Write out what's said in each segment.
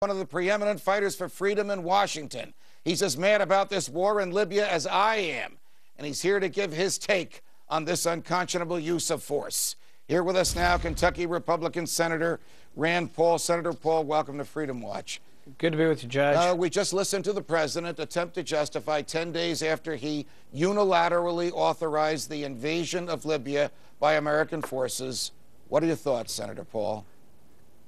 One of the preeminent fighters for freedom in Washington. He's as mad about this war in Libya as I am, and he's here to give his take on this unconscionable use of force. Here with us now, Kentucky Republican Senator Rand Paul. Senator Paul, welcome to Freedom Watch. Good to be with you, Judge. We just listened to the president attempt to justify 10 days after he unilaterally authorized the invasion of Libya by American forces. What are your thoughts, Senator Paul?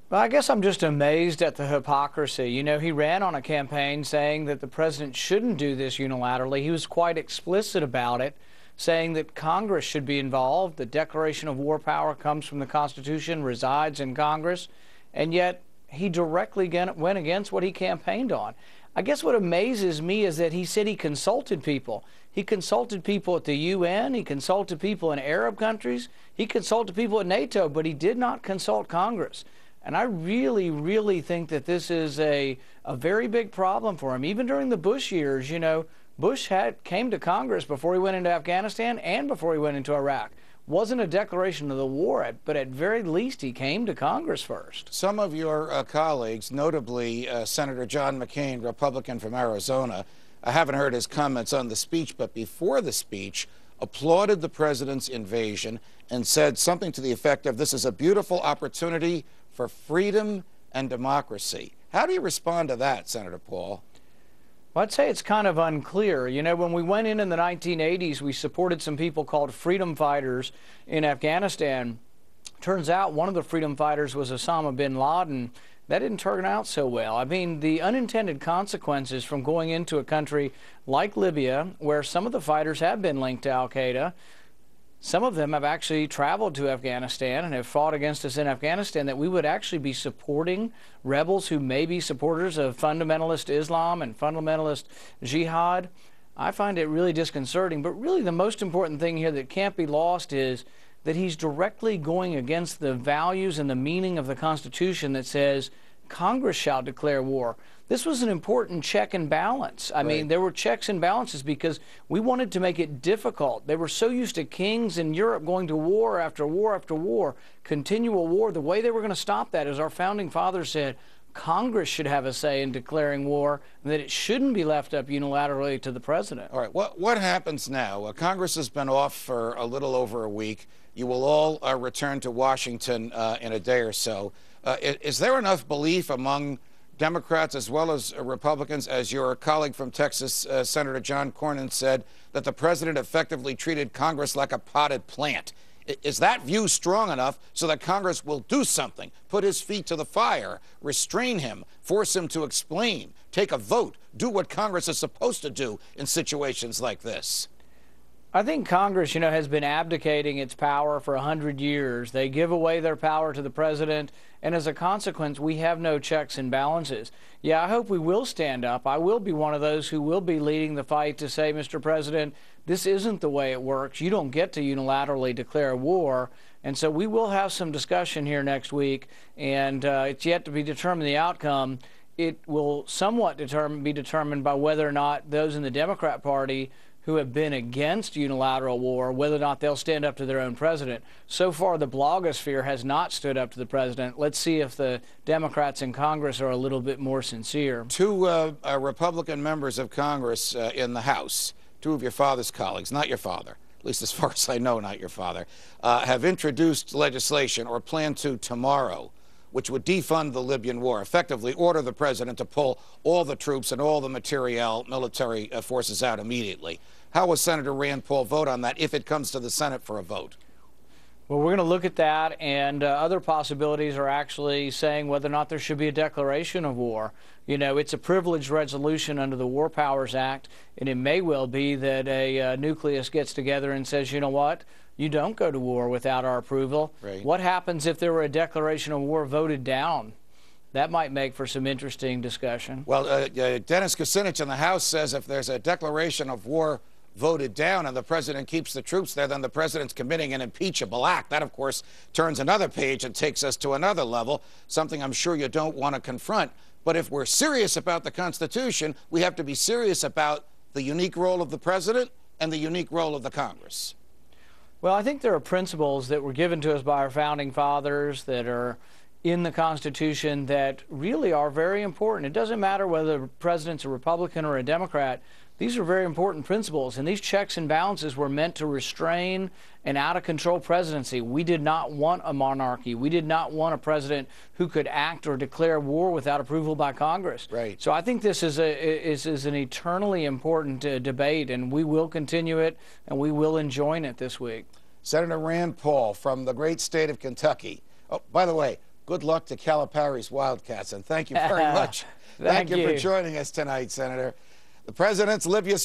Well, I guess I'm just amazed at the hypocrisy. You know, he ran on a campaign saying that the president shouldn't do this unilaterally. He was quite explicit about it, saying that Congress should be involved. The declaration of war power comes from the Constitution, resides in Congress, and yet he directly went against what he campaigned on. I guess what amazes me is that he said he consulted people. He consulted people at the UN, he consulted people in Arab countries, he consulted people at NATO, but he did not consult Congress. And I really think that this is a very big problem for him. Even during the Bush years, you know, Bush came to Congress before he went into Afghanistan and before he went into Iraq. Wasn't a declaration of the war, but at very least he came to Congress first. Some of your colleagues, notably Senator John McCain, Republican from Arizona, I haven't heard his comments on the speech, but before the speech, applauded the president's invasion and said something to the effect of, "This is a beautiful opportunity for freedom and democracy." How do you respond to that, Senator Paul? Well, I'd say it's kind of unclear. You know, when we went in the 1980s, we supported some people called freedom fighters in Afghanistan. Turns out one of the freedom fighters was Osama bin Laden. That didn't turn out so well. I mean, the unintended consequences from going into a country like Libya, where some of the fighters have been linked to al-Qaeda, some of them have actually traveled to Afghanistan and have fought against us in Afghanistan, that we would actually be supporting rebels who may be supporters of fundamentalist Islam and fundamentalist jihad. I find it really disconcerting. But really the most important thing here that can't be lost is that he's directly going against the values and the meaning of the Constitution that says Congress shall declare war. This was an important check and balance. I mean, there were checks and balances because we wanted to make it difficult. They were so used to kings in Europe going to war after war after war, continual war. The way they were going to stop that, as our founding fathers said, Congress should have a say in declaring war, and that it shouldn't be left up unilaterally to the president. All right, what happens now? Congress has been off for a little over a week. You will all return to Washington in a day or so. Is there enough belief among Democrats as well as Republicans, as your colleague from Texas, Senator John Cornyn, said, that the president effectively treated Congress like a potted plant? Is that view strong enough so that Congress will do something, put his feet to the fire, restrain him, force him to explain, take a vote, do what Congress is supposed to do in situations like this? I think Congress, you know, has been abdicating its power for 100 years. They give away their power to the president, and as a consequence, we have no checks and balances. Yeah, I hope we will stand up. I will be one of those who will be leading the fight to say, Mr. President, this isn't the way it works. You don't get to unilaterally declare war. And so we will have some discussion here next week, and it's yet to be determined the outcome. It will somewhat be determined by whether or not those in the Democrat Party who have been against unilateral war, whether or not they'll stand up to their own president. So far, the blogosphere has not stood up to the president. Let's see if the Democrats in Congress are a little bit more sincere. Two Republican members of Congress in the House, two of your father's colleagues, not your father, at least as far as I know, not your father, have introduced legislation or plan to tomorrow, which would defund the Libyan war, effectively order the president to pull all the troops and all the military forces out immediately. How will Senator Rand Paul vote on that if it comes to the Senate for a vote? Well, we're going to look at that, and other possibilities are actually saying whether or not there should be a declaration of war. You know, it's a privileged resolution under the War Powers Act, and it may well be that a nucleus gets together and says, you know what? You don't go to war without our approval. Right. What happens if there were a declaration of war voted down? That might make for some interesting discussion. Well, Dennis Kucinich in the House says if there's a declaration of war voted down and the president keeps the troops there, then the president's committing an impeachable act. That, of course, turns another page and takes us to another level, something I'm sure you don't want to confront. But if we're serious about the Constitution, we have to be serious about the unique role of the president and the unique role of the Congress. Well, I think there are principles that were given to us by our founding fathers that are in the Constitution that really are very important. It doesn't matter whether the president's a Republican or a Democrat. These are very important principles, and these checks and balances were meant to restrain an out-of-control presidency. We did not want a monarchy. We did not want a president who could act or declare war without approval by Congress. Right. So I think this is an eternally important debate, and we will continue it, and we will enjoin it this week. Senator Rand Paul from the great state of Kentucky. Oh, by the way, good luck to Calipari's Wildcats, and thank you very much. Thank you for you joining us tonight, Senator. The President's Livia